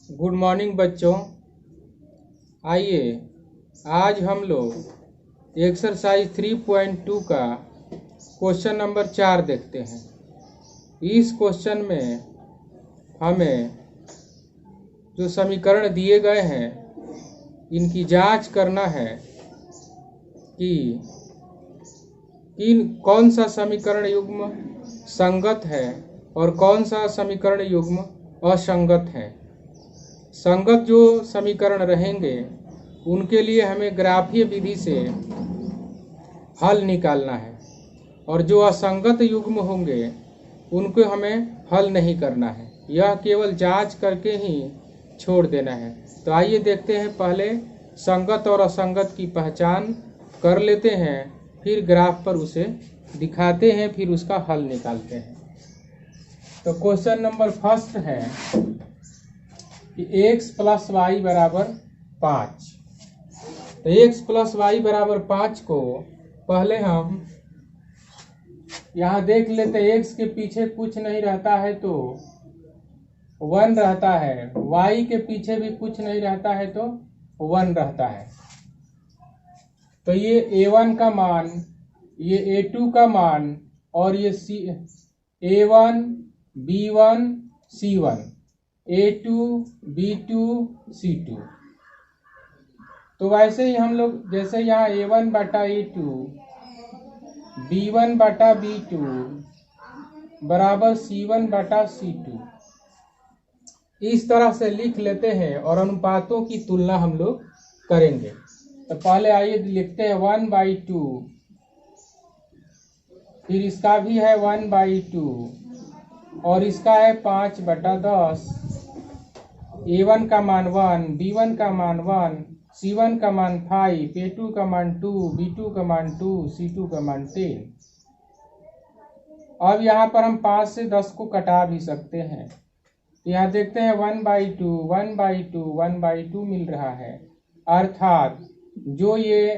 Good morning बच्चों। आइए आज हम लोग एक्सरसाइज 3.2 का क्वेश्चन नंबर 4 देखते हैं। इस क्वेश्चन में हमें जो समीकरण दिए गए हैं इनकी जांच करना है कि कौन सा समीकरण युग्म संगत है और कौन सा समीकरण युग्म असंगत है। संगत जो समीकरण रहेंगे उनके लिए हमें ग्राफीय विधि से हल निकालना है और जो असंगत युग्म होंगे उनको हमें हल नहीं करना है, यह केवल जांच करके ही छोड़ देना है। तो आइए देखते हैं, पहले संगत और असंगत की पहचान कर लेते हैं, फिर ग्राफ पर उसे दिखाते हैं, फिर उसका हल निकालते हैं। तो क्वेश्चन नंबर फर्स्ट है कि x प्लस वाई बराबर 5। तो x प्लस वाई बराबर 5 को पहले हम यहाँ देख लेते हैं। x के पीछे कुछ नहीं रहता है तो 1 रहता है, y के पीछे भी कुछ नहीं रहता है तो 1 रहता है। तो ये a1 का मान, ये a2 का मान और ये a1 b1 c1, a2 b2 c2। तो वैसे ही हम लोग जैसे यहाँ a1 बटा a2 b1 बटा b2 बराबर c1 बटा c2, इस तरह से लिख लेते हैं और अनुपातों की तुलना हम लोग करेंगे। तो पहले आइए लिखते हैं 1/2, फिर इसका भी है 1/2 और इसका है 5/10। a1 का मान 1, b1 का मान 1, c1 का मान 5, a2 का मान 2, b2 का मान 2, c2 का मान 10। अब यहाँ पर हम 5 से 10 को कटा भी सकते हैं। यहाँ देखते हैं 1/2 1/2 1/2 मिल रहा है, अर्थात जो ये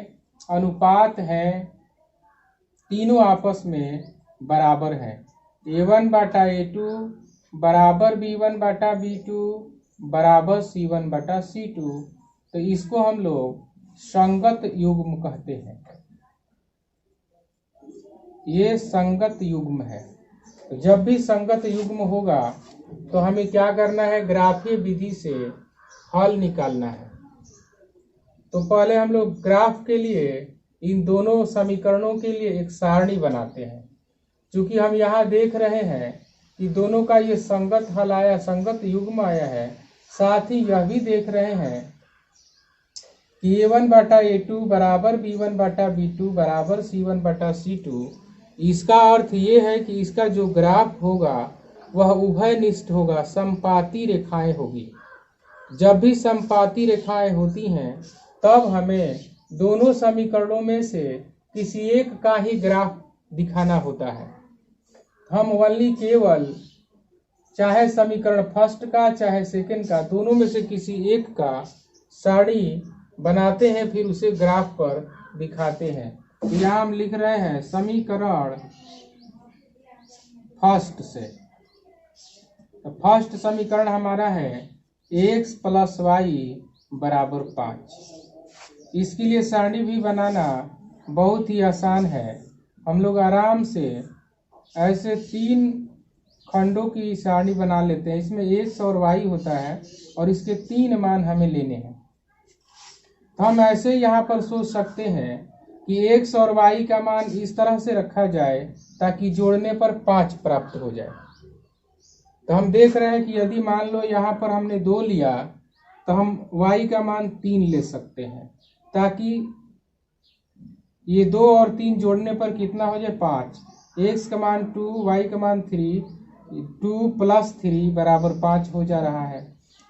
अनुपात है तीनों आपस में बराबर है। a1 बटा a2 बराबर b1 बटा b2 बराबर c1 बटा c2। तो इसको हम लोग संगत युग्म कहते हैं। ये संगत युग्म है। तो जब भी संगत युग्म होगा तो हमें क्या करना है, ग्राफीय विधि से हल निकालना है। तो पहले हम लोग ग्राफ के लिए इन दोनों समीकरणों के लिए एक सारणी बनाते हैं। चूंकि हम यहाँ देख रहे हैं कि दोनों का ये संगत हल आया, संगत युग्म आया है, साथ ही यह भी देख रहे हैं कि a1 बटा a2 बराबर b1 बटा b2 बराबर c1 बटा c2। इसका अर्थ ये है कि इसका जो ग्राफ होगा वह उभयनिष्ठ होगा, समपाती रेखाएं होगी। जब भी समपाती रेखाएं होती हैं तब हमें दोनों समीकरणों में से किसी एक का ही ग्राफ दिखाना होता है। हम ओनली केवल चाहे समीकरण फर्स्ट का चाहे सेकंड का, दोनों में से किसी एक का सारणी बनाते हैं, फिर उसे ग्राफ पर दिखाते हैं। यहाँ हम लिख रहे हैं समीकरण फर्स्ट से। तो फर्स्ट समीकरण हमारा है x प्लस वाई बराबर 5। इसके लिए सारणी भी बनाना बहुत ही आसान है। हम लोग आराम से ऐसे 3 खंडों की सारणी बना लेते हैं। इसमें x और y होता है और इसके 3 मान हमें लेने हैं। तो हम ऐसे यहाँ पर सोच सकते हैं कि x और y का मान इस तरह से रखा जाए ताकि जोड़ने पर 5 प्राप्त हो जाए। तो हम देख रहे हैं कि यदि मान लो यहाँ पर हमने 2 लिया तो हम y का मान 3 ले सकते हैं, ताकि ये 2 और 3 जोड़ने पर कितना हो जाए 5। x का मान 2, y का मान 3, 2 प्लस 3 बराबर 5 हो जा रहा है।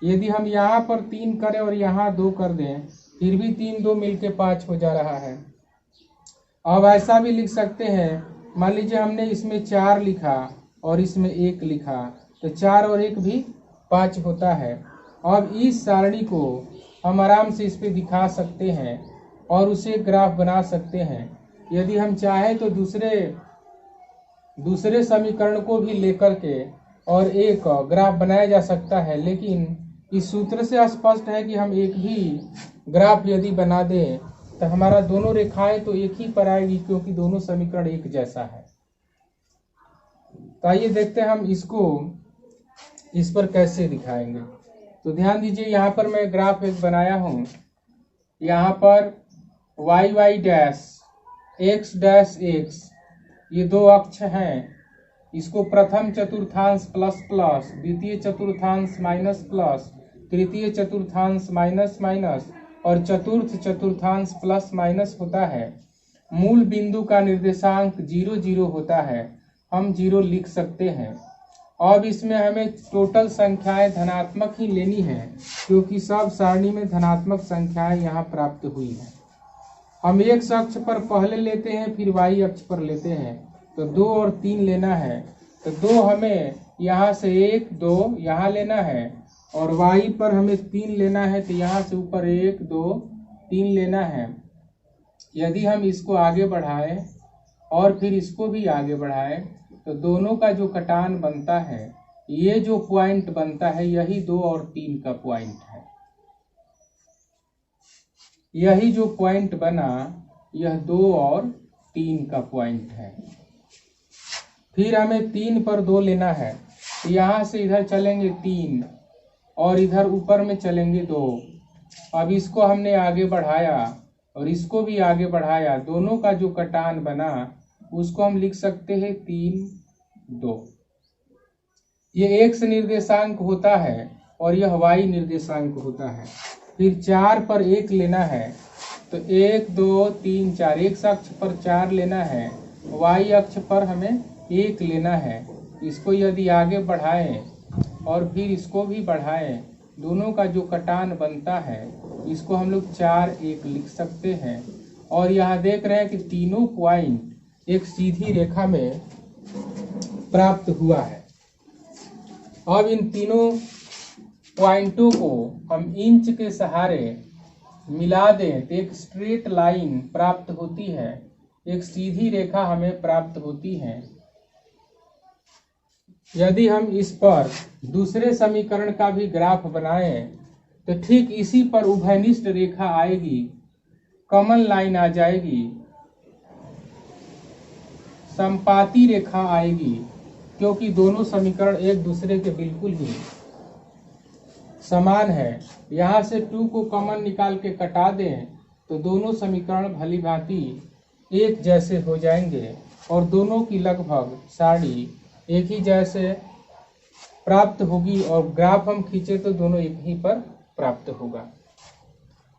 यदि हम यहाँ पर 3 करें और यहाँ 2 कर दें फिर भी 3 2 मिलके 5 हो जा रहा है। अब ऐसा भी लिख सकते हैं, मान लीजिए हमने इसमें 4 लिखा और इसमें 1 लिखा, तो 4 और 1 भी 5 होता है। अब इस सारणी को हम आराम से इस पे दिखा सकते हैं और उसे ग्राफ बना सकते हैं। यदि हम चाहें तो दूसरे समीकरण को भी लेकर के और एक ग्राफ बनाया जा सकता है, लेकिन इस सूत्र से स्पष्ट है कि हम एक ही ग्राफ यदि बना दें तो हमारा दोनों रेखाएं तो एक ही पर आएगी, क्योंकि दोनों समीकरण एक जैसा है। तो आइए देखते हैं हम इसको इस पर कैसे दिखाएंगे। तो ध्यान दीजिए, यहाँ पर मैं ग्राफ एक बनाया हूँ। यहाँ पर Y Y dash dash X ये दो अक्ष हैं। इसको प्रथम चतुर्थांश प्लस प्लस, द्वितीय चतुर्थांश माइनस प्लस, तृतीय चतुर्थांश माइनस माइनस और चतुर्थ चतुर्थांश प्लस माइनस होता है। मूल बिंदु का निर्देशांक 0 0 होता है, हम 0 लिख सकते हैं। अब इसमें हमें टोटल संख्याएं धनात्मक ही लेनी है, क्योंकि सब सारणी में धनात्मक संख्याएं यहाँ प्राप्त हुई हैं। हम x अक्ष पर पहले लेते हैं, फिर y अक्ष पर लेते हैं। तो 2 और 3 लेना है। तो 2 हमें यहाँ से 1 2 यहाँ लेना है, और y पर हमें 3 लेना है। तो यहाँ से ऊपर 1 2 3 लेना है। यदि हम इसको आगे बढ़ाएं और फिर इसको भी आगे बढ़ाएं, तो दोनों का जो कटान बनता है, ये जो पॉइंट बनता है, यही 2 और 3 का पॉइंट है। यही जो पॉइंट बना, यह 2 और 3 का पॉइंट है। फिर हमें 3 पर 2 लेना है। तो यहाँ से इधर चलेंगे 3 और इधर ऊपर में चलेंगे 2। अब इसको हमने आगे बढ़ाया और इसको भी आगे बढ़ाया, दोनों का जो कटान बना उसको हम लिख सकते हैं 3 2। ये x निर्देशांक होता है और यह y निर्देशांक होता है। फिर 4 पर 1 लेना है। तो 1 2 3 4, x अक्ष पर 4 लेना है, y अक्ष पर हमें 1 लेना है। इसको यदि आगे बढ़ाएं और फिर इसको भी बढ़ाएं, दोनों का जो कटान बनता है, इसको हम लोग 4 1 लिख सकते हैं। और यहाँ देख रहे हैं कि तीनों पॉइंट एक सीधी रेखा में प्राप्त हुआ है। अब इन तीनों पॉइंटों को हम इंच के सहारे मिला दें तो एक स्ट्रेट लाइन प्राप्त होती है, एक सीधी रेखा हमें प्राप्त होती है। यदि हम इस पर दूसरे समीकरण का भी ग्राफ बनाएं तो ठीक इसी पर उभयनिष्ठ रेखा आएगी, कॉमन लाइन आ जाएगी, संपाती रेखा आएगी, क्योंकि दोनों समीकरण एक दूसरे के बिल्कुल ही समान है। यहाँ से 2 को कॉमन निकाल के कटा दें तो दोनों समीकरण भली भांति एक जैसे हो जाएंगे और दोनों की लगभग सारणी एक ही जैसे प्राप्त होगी, और ग्राफ हम खींचे तो दोनों एक ही पर प्राप्त होगा।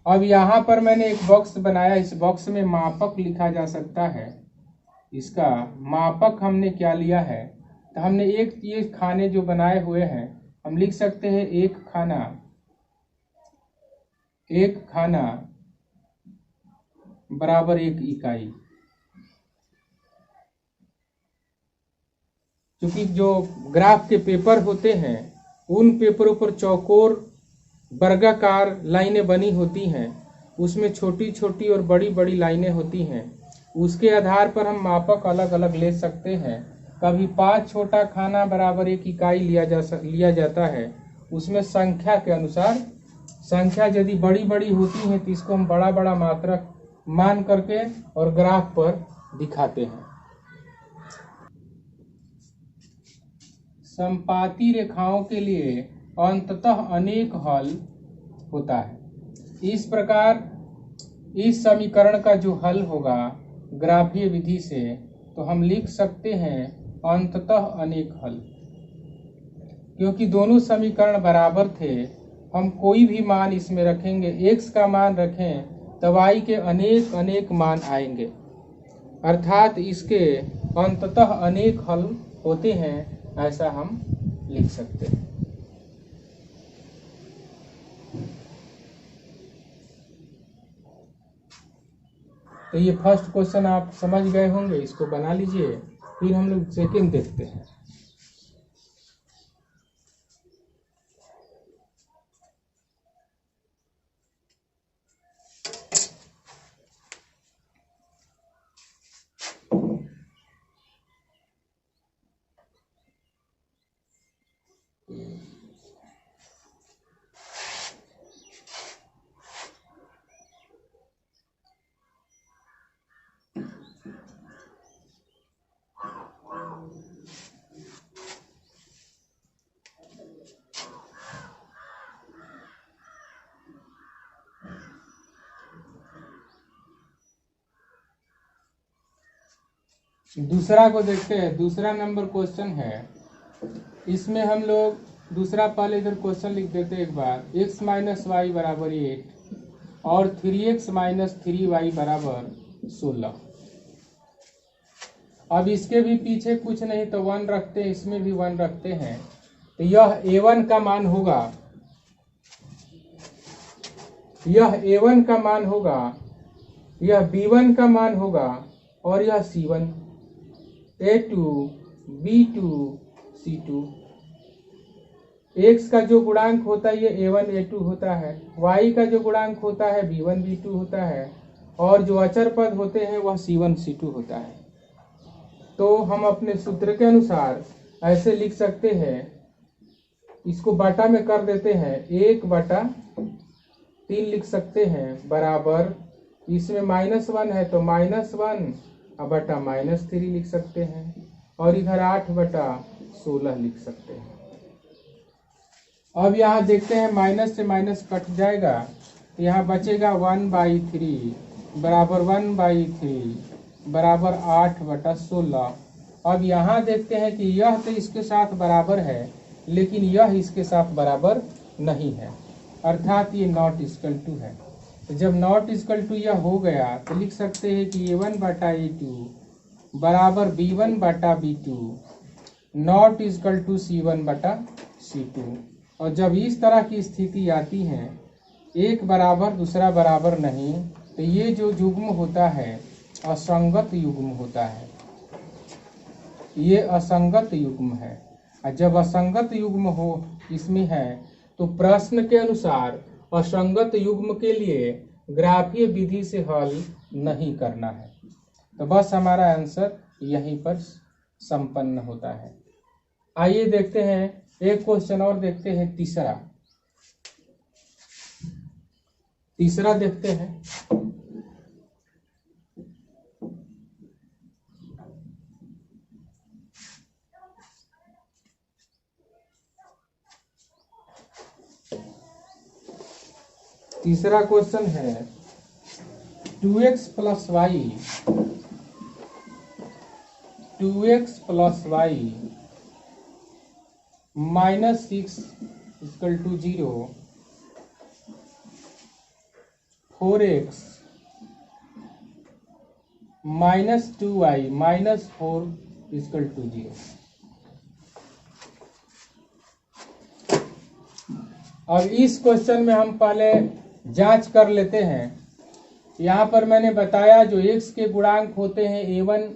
अब यहाँ पर मैंने एक बॉक्स बनाया, इस बॉक्स में मापक लिखा जा सकता है। इसका मापक हमने क्या लिया है, तो हमने ये खाने जो बनाए हुए हैं, हम लिख सकते हैं एक खाना बराबर 1 इकाई। क्योंकि जो ग्राफ के पेपर होते हैं, उन पेपरों पर चौकोर वर्गाकार लाइनें बनी होती हैं, उसमें छोटी छोटी और बड़ी बड़ी लाइनें होती हैं। उसके आधार पर हम मापक अलग अलग ले सकते हैं। कभी 5 छोटा खाना बराबर 1 इकाई लिया जाता है। उसमें संख्या के अनुसार, संख्या यदि बड़ी बड़ी होती है तो इसको हम बड़ा बड़ा मात्रक मान करके और ग्राफ पर दिखाते हैं। संपाती रेखाओं के लिए अंततः अनेक हल होता है। इस प्रकार इस समीकरण का जो हल होगा ग्राफीय विधि से, तो हम लिख सकते हैं अंततः अनेक हल। क्योंकि दोनों समीकरण बराबर थे, हम कोई भी मान इसमें रखेंगे, x का मान रखें तो y के अनेक अनेक मान आएंगे, अर्थात इसके अंततः अनेक हल होते हैं, ऐसा हम लिख सकते हैं। तो ये फर्स्ट क्वेश्चन आप समझ गए होंगे, इसको बना लीजिए। फिर हम लोग सेकंड देखते हैं। दूसरा को देखते हैं। दूसरा नंबर क्वेश्चन है, इसमें हम लोग दूसरा पहले इधर क्वेश्चन लिख देते हैं एक बार। x माइनस वाई बराबर 8 और 3x माइनस 3y बराबर 16। अब इसके भी पीछे कुछ नहीं तो 1 रखते हैं, इसमें भी 1 रखते हैं, तो यह a1 का मान होगा, यह a1 का मान होगा, यह b1 का मान होगा और यह c1, a2 b2 c2। x का जो गुणांक होता है ये a1 a2 होता है, y का जो गुणांक होता है b1 b2 होता है और जो अचर पद होते हैं वह c1 c2 होता है। तो हम अपने सूत्र के अनुसार ऐसे लिख सकते हैं, इसको बाटा में कर देते हैं, 1/3 लिख सकते हैं बराबर, इसमें -1 है तो -1 बटा -3 लिख सकते हैं और इधर 8/16 लिख सकते हैं। अब यहाँ देखते हैं माइनस से माइनस कट जाएगा, यहाँ बचेगा 1/3 बराबर 1/3 बराबर 8/16। अब यहाँ देखते हैं कि यह तो इसके साथ बराबर है लेकिन यह इसके साथ बराबर नहीं है, अर्थात ये नॉट इक्वल टू है। तो जब नॉट इक्वल टू यह हो गया तो लिख सकते हैं कि a1/a2 बराबर b1/b2 not equal to c1/c2। और जब इस तरह की स्थिति आती है, एक बराबर दूसरा बराबर नहीं, तो ये जो युग्म होता है असंगत युग्म होता है, ये असंगत युग्म है। और जब असंगत युग्म हो इसमें है तो प्रश्न के अनुसार असंगत युग्म के लिए ग्राफीय विधि से हल नहीं करना है। तो बस हमारा आंसर यहीं पर संपन्न होता है। आइए देखते हैं एक क्वेश्चन और देखते हैं, तीसरा देखते हैं। तीसरा क्वेश्चन है 2x plus Y -6 equal to 0, 4x -2y -4 equal to 0। अब इस क्वेश्चन में हम पहले जांच कर लेते हैं। यहाँ पर मैंने बताया जो x के गुणांक होते हैं a1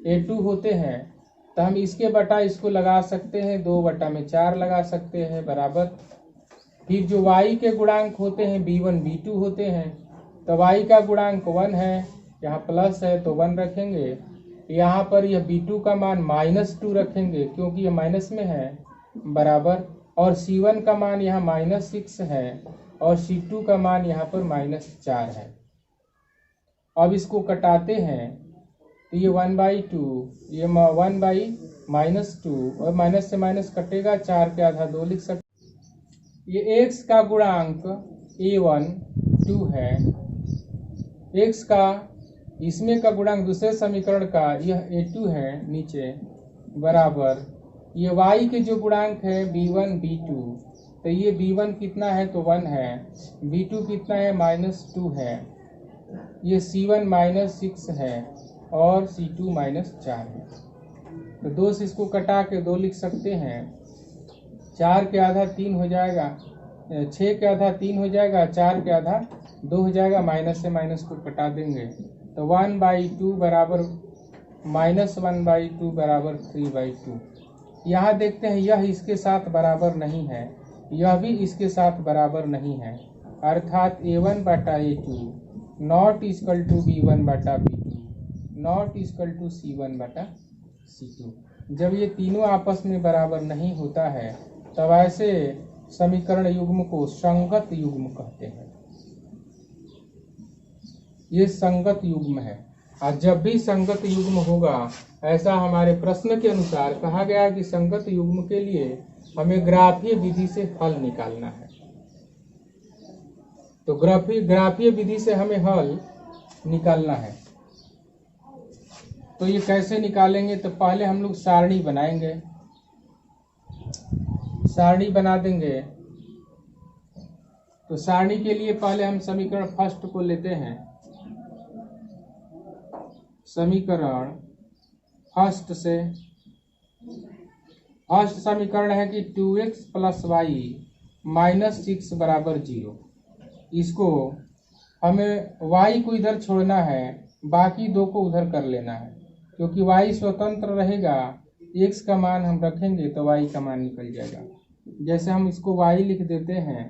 a2 होते हैं, तो हम इसके बटा इसको लगा सकते हैं, 2/4 लगा सकते हैं बराबर। फिर जो y के गुणांक होते हैं b1 b2 होते हैं, तो y का गुणांक 1 है, यहाँ प्लस है तो 1 रखेंगे। यहाँ पर यह b2 का मान -2 रखेंगे क्योंकि यह माइनस में है बराबर, और c1 का मान यहाँ -6 है और c2 का मान यहाँ पर -4 है। अब इसको कटाते हैं तो ये 1/2, ये 1/-2 और माइनस से माइनस कटेगा, 4 के आधा 2 लिख सकते। ये x का गुणांक a1 2 है, x का इसमें का गुणांक दूसरे समीकरण का यह a2 है नीचे बराबर, ये y के जो गुणांक है b1 b2, तो ये b1 कितना है तो 1 है, b2 कितना है -2 है, ये c1 -6 है और c2 -4 है। तो 2 से इसको कटा के 2 लिख सकते हैं, 4 के आधा 3 हो जाएगा, 6 के आधा 3 हो जाएगा, 4 के आधा 2 हो जाएगा, माइनस से माइनस को कटा देंगे तो 1/2 बराबर -1/2 बराबर 3/2। यहाँ देखते हैं यह इसके साथ बराबर नहीं है, यह भी इसके साथ बराबर नहीं है, अर्थात a1/a2 not equal to b1/b2 not equal to c1/c2। जब ये तीनों आपस में बराबर नहीं होता है तब ऐसे समीकरण युग्म को संगत युग्म कहते हैं। ये संगत युग्म है, और जब भी संगत युग्म होगा, ऐसा हमारे प्रश्न के अनुसार कहा गया कि संगत युग्म के लिए हमें ग्राफीय विधि से हल निकालना है। तो ग्राफीय विधि से हमें हल निकालना है। तो ये कैसे निकालेंगे? तो पहले हम लोग सारणी बनाएंगे, सारणी बना देंगे। तो सारणी के लिए पहले हम समीकरण फर्स्ट को लेते हैं। समीकरण फर्स्ट से, फर्स्ट समीकरण है कि 2x + y - 6 = 0। इसको हमें y को इधर छोड़ना है, बाकी दो को उधर कर लेना है, क्योंकि y स्वतंत्र रहेगा, x का मान हम रखेंगे तो y का मान निकल जाएगा। जैसे हम इसको y लिख देते हैं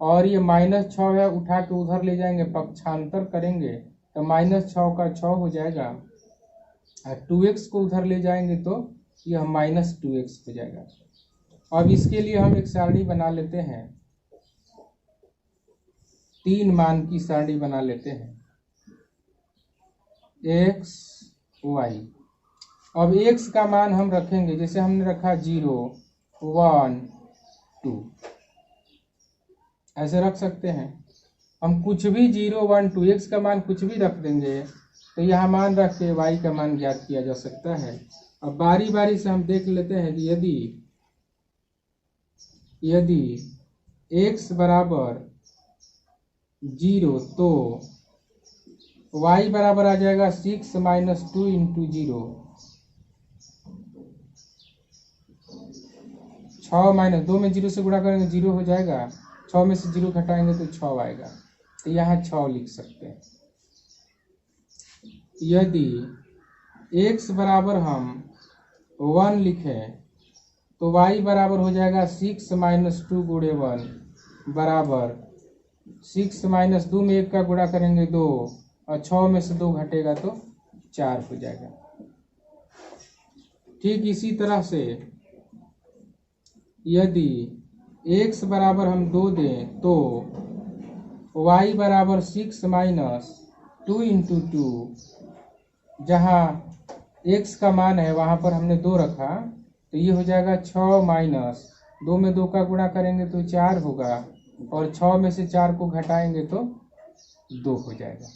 और ये -6 है, उठा के उधर ले जाएंगे, पक्षांतर करेंगे तो -6 का 6 हो जाएगा, और 2x को उधर ले जाएंगे तो यह -2x हो जाएगा। अब इसके लिए हम एक सारणी बना लेते हैं, 3 मान की सारणी बना लेते हैं, x y। अब x का मान हम रखेंगे, जैसे हमने रखा 0 1 2, ऐसे रख सकते हैं। हम कुछ भी 0 1 2 x का मान कुछ भी रख देंगे तो यहाँ मान रख के y का मान ज्ञात किया जा सकता है। अब बारी बारी से हम देख लेते हैं कि यदि x बराबर 0 तो y बराबर आ जाएगा 6 - 2 × 0, 6 - 2 में 0 से गुणा करेंगे 0 हो जाएगा, 6 में से 0 घटाएंगे तो 6 आएगा, तो यहाँ 6 लिख सकते हैं। यदि x बराबर हम 1 लिखें तो y बराबर हो जाएगा 6 - 2 × 1 बराबर 6 - 2 में 1 का गुणा करेंगे 2, और 6 में से 2 घटेगा तो 4 हो जाएगा। ठीक इसी तरह से यदि x बराबर हम 2 दें तो y बराबर 6 - 2 × 2, जहाँ x का मान है वहाँ पर हमने 2 रखा, तो ये हो जाएगा 6 - 2 में 2 का गुणा करेंगे तो 4 होगा, और 6 में से 4 को घटाएंगे तो 2 हो जाएगा।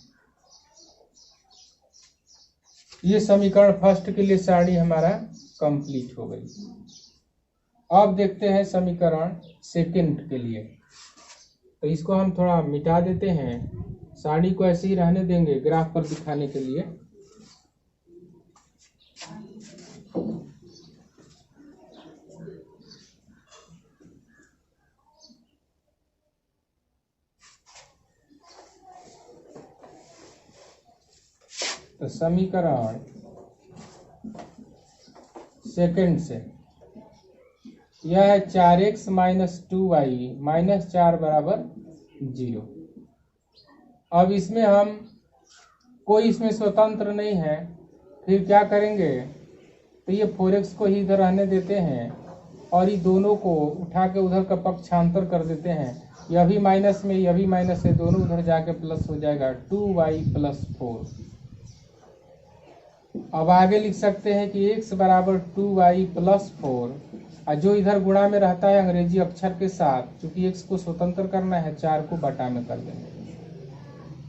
ये समीकरण फर्स्ट के लिए सारणी हमारा कंप्लीट हो गई। अब देखते हैं समीकरण सेकंड के लिए। तो इसको हम थोड़ा मिटा देते हैं, सारणी को ऐसे ही रहने देंगे ग्राफ पर दिखाने के लिए। तो समीकरण सेकंड से यह है 4x - 2y - 4 = 0। अब इसमें हम कोई इसमें स्वतंत्र नहीं है, फिर क्या करेंगे? तो ये 4x को ही इधर रहने देते हैं और ये दोनों को उठा के उधर का पक्षांतर कर देते हैं। यह भी माइनस में, यह भी माइनस है, दोनों उधर जाके प्लस हो जाएगा, 2y + 4। अब आगे लिख सकते हैं कि x बराबर 2y + 4, और जो इधर गुणा में रहता है अंग्रेजी अक्षर के साथ, क्योंकि x को स्वतंत्र करना है, 4 को बटा में कर देंगे,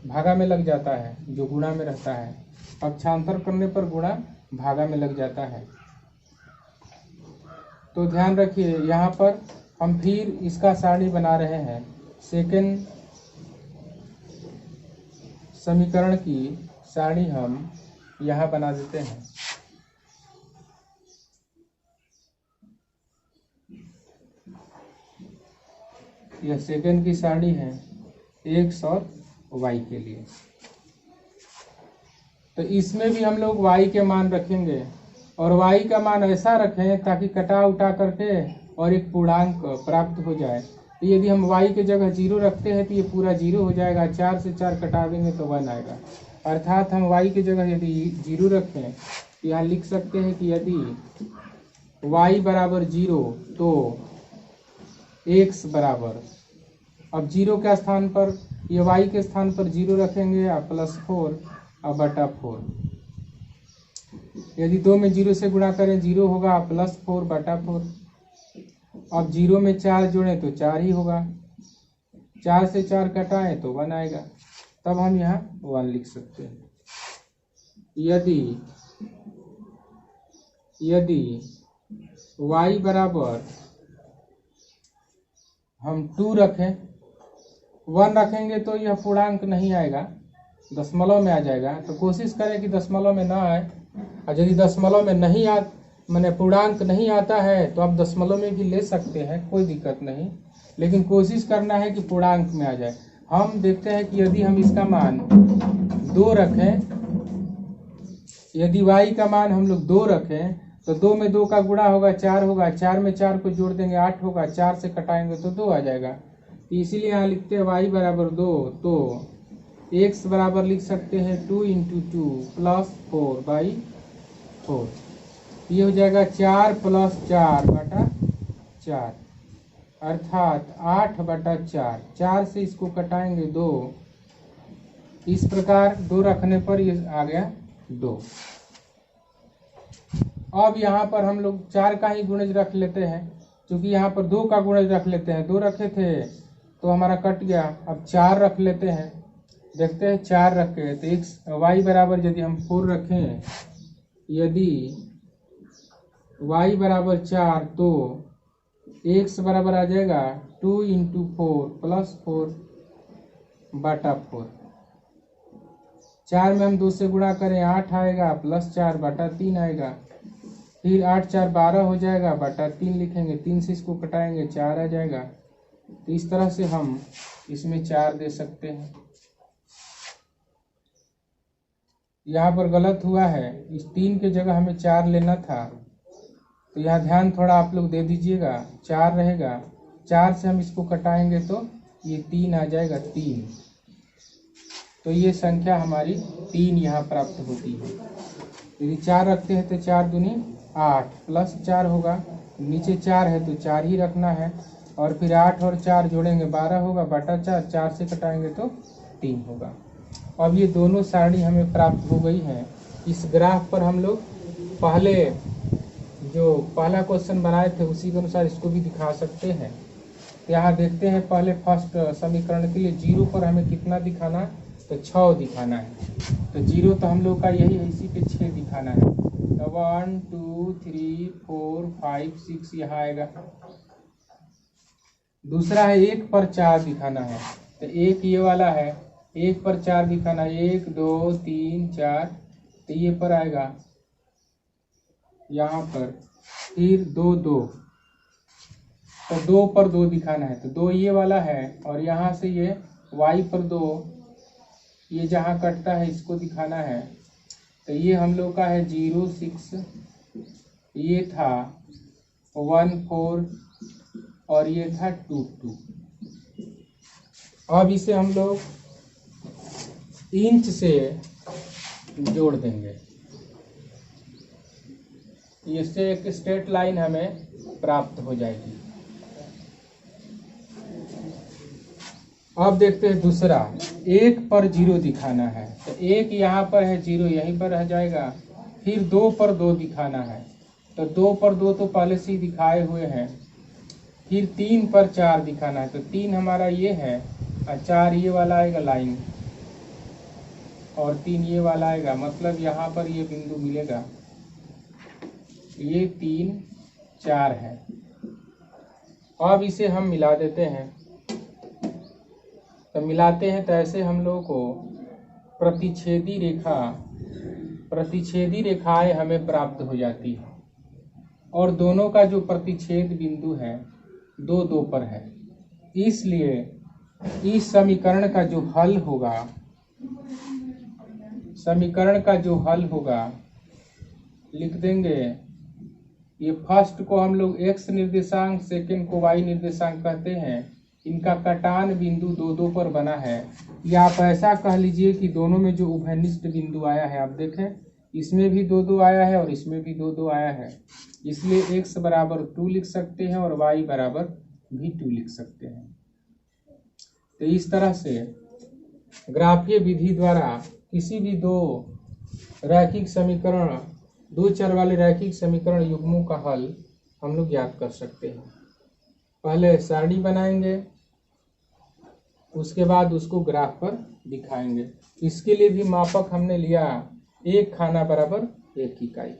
भागा में लग जाता है जो गुणा में रहता है, पक्षांतर करने पर गुणा भागा में लग जाता है। तो ध्यान रखिए, यहाँ पर हम फिर इसका सारणी बना रहे हैं, सेकंड समीकरण की सारणी हम यहाँ बना देते हैं। यह सेकंड की सारणी है x और y के लिए। तो इसमें भी हम लोग y के मान रखेंगे, और y का मान ऐसा रखें ताकि कटा उठा करके और एक पूर्णांक प्राप्त हो जाए। तो यदि हम y के जगह 0 रखते हैं तो ये पूरा 0 हो जाएगा, 4 से 4 कटा देंगे तो 1 आएगा। अर्थात हम y की जगह यदि 0 रखें तो यहाँ लिख सकते हैं कि यदि y बराबर 0 तो x बराबर, अब 0 के स्थान पर, ये y के स्थान पर 0 रखेंगे, और +4 और बटा 4। यदि 2 में 0 से गुणा करें 0 होगा, +4 बटा 4। अब 0 में 4 जोड़ें तो 4 ही होगा, 4 से 4 कटाएं तो 1 आएगा, तब हम यहाँ 1 लिख सकते हैं। यदि यदि y बराबर हम 2 रखें, 1 रखेंगे तो यह पूर्णांक नहीं आएगा, दशमलव में आ जाएगा। तो कोशिश करें कि दशमलव में ना आए, और यदि दशमलव में नहीं माने पूर्णांक नहीं आता है तो आप दशमलव में भी ले सकते हैं, कोई दिक्कत नहीं, लेकिन कोशिश करना है कि पूर्णांक में आ जाए। हम देखते हैं कि यदि हम इसका मान 2 रखें, यदि y का मान हम लोग 2 रखें तो 2 में 2 का गुणा होगा 4 होगा, 4 में 4 को जोड़ देंगे 8 होगा, 4 से कटाएंगे तो 2 आ जाएगा। तो इसीलिए यहाँ लिखते हैं y बराबर 2, तो x बराबर लिख सकते हैं 2 × 2 + 4/4। ये हो जाएगा 4 + 4/4 अर्थात 8/4। 4 से इसको कटाएंगे 2, इस प्रकार 2 रखने पर ये आ गया 2। अब यहाँ पर हम लोग 4 का ही गुणज रख लेते हैं, क्योंकि यहाँ पर 2 का गुणज रख लेते हैं। 2 रखे थे तो हमारा कट गया, अब 4 रख लेते हैं। देखते हैं 4 रखे तो y बराबर यदि हम 4 रखें, यदि y बराबर 4 तो x बराबर आ जाएगा 2 × 4 + 4/4। 4 में हम 2 से गुणा करें 8 आएगा, + 4/3 आएगा, फिर 8 × 4 = 12 हो जाएगा, /3 लिखेंगे, 3 से इसको कटाएंगे 4 आ जाएगा। तो इस तरह से हम इसमें 4 दे सकते हैं। यहाँ पर गलत हुआ है, इस 3 के जगह हमें 4 लेना था, तो यहाँ ध्यान थोड़ा आप लोग दे दीजिएगा। 4 रहेगा, 4 से हम इसको कटाएंगे तो ये 3 आ जाएगा, 3। तो ये संख्या हमारी 3 यहाँ प्राप्त होती है। यदि 4 रखते हैं तो 4 दूनी 8 + 4 होगा, नीचे 4 है तो 4 ही रखना है, और फिर 8 और 4 जोड़ेंगे 12 होगा, /4, 4 से कटाएंगे तो 3 होगा। अब ये दोनों सारणी हमें प्राप्त हो गई है। इस ग्राफ पर हम लोग पहले जो पहला क्वेश्चन बनाए थे उसी के अनुसार इसको भी दिखा सकते हैं। तो यहाँ देखते हैं, पहले फर्स्ट समीकरण के लिए 0 पर हमें कितना दिखाना, तो 6 दिखाना है। तो 0 तो हम लोग का यही है, इसी पे 6 दिखाना है। तो 1 2 3 4 5 6 यहाँ आएगा। दूसरा है 1 पर 4 दिखाना है, तो 1 ये वाला है, 1 पर 4 दिखाना है, 1 2 3 4, तो ये पर आएगा यहाँ पर। फिर 2 2, तो 2 पर 2 दिखाना है, तो 2 ये वाला है, और यहाँ से ये y पर 2, ये जहाँ कटता है इसको दिखाना है। तो ये हम लोग का है 0 6, ये था 1 4, और ये था 2 2। अब इसे हम लोग इंच से जोड़ देंगे, इससे एक स्ट्रेट लाइन हमें प्राप्त हो जाएगी। अब देखते हैं दूसरा, 1 पर 0 दिखाना है, तो 1 यहाँ पर है, 0 यहीं पर रह जाएगा। फिर 2 पर 2 दिखाना है, तो 2 पर 2 तो पहले से ही दिखाए हुए हैं। फिर 3 पर 4 दिखाना है, तो 3 हमारा ये है, और 4 ये वाला आएगा लाइन, और 3 ये वाला आएगा, मतलब यहाँ पर ये बिंदु मिलेगा। ये 3 4 है। अब इसे हम मिला देते हैं, तो मिलाते हैं तो ऐसे हम लोगों को प्रतिच्छेदी रेखाएं हमें प्राप्त हो जाती है, और दोनों का जो प्रतिच्छेद बिंदु है 2 2 पर है। इसलिए इस समीकरण का जो हल होगा लिख देंगे। ये फर्स्ट को हम लोग x निर्देशांक, सेकंड को y निर्देशांक कहते हैं। इनका कटान बिंदु 2 2 पर बना है, या आप ऐसा कह लीजिए कि दोनों में जो उभयनिष्ठ बिंदु आया है, आप देखें इसमें भी 2 2 आया है और इसमें भी 2 2 आया है, इसलिए x बराबर 2 लिख सकते हैं और y बराबर भी 2 लिख सकते हैं। तो इस तरह से ग्राफीय विधि द्वारा किसी भी 2 चर वाले रैखिक समीकरण युग्मों का हल हम लोग याद कर सकते हैं। पहले सारणी बनाएंगे, उसके बाद उसको ग्राफ पर दिखाएंगे। इसके लिए भी मापक हमने लिया 1 खाना बराबर 1 इकाई,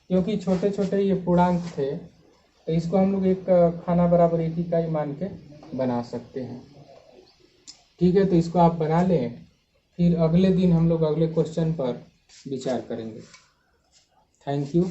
क्योंकि छोटे छोटे ये पूर्णांक थे तो इसको हम लोग एक खाना बराबर 1 इकाई मान के बना सकते हैं। ठीक है, तो इसको आप बना लें, फिर अगले दिन हम लोग अगले क्वेश्चन पर विचार करेंगे। Thank you.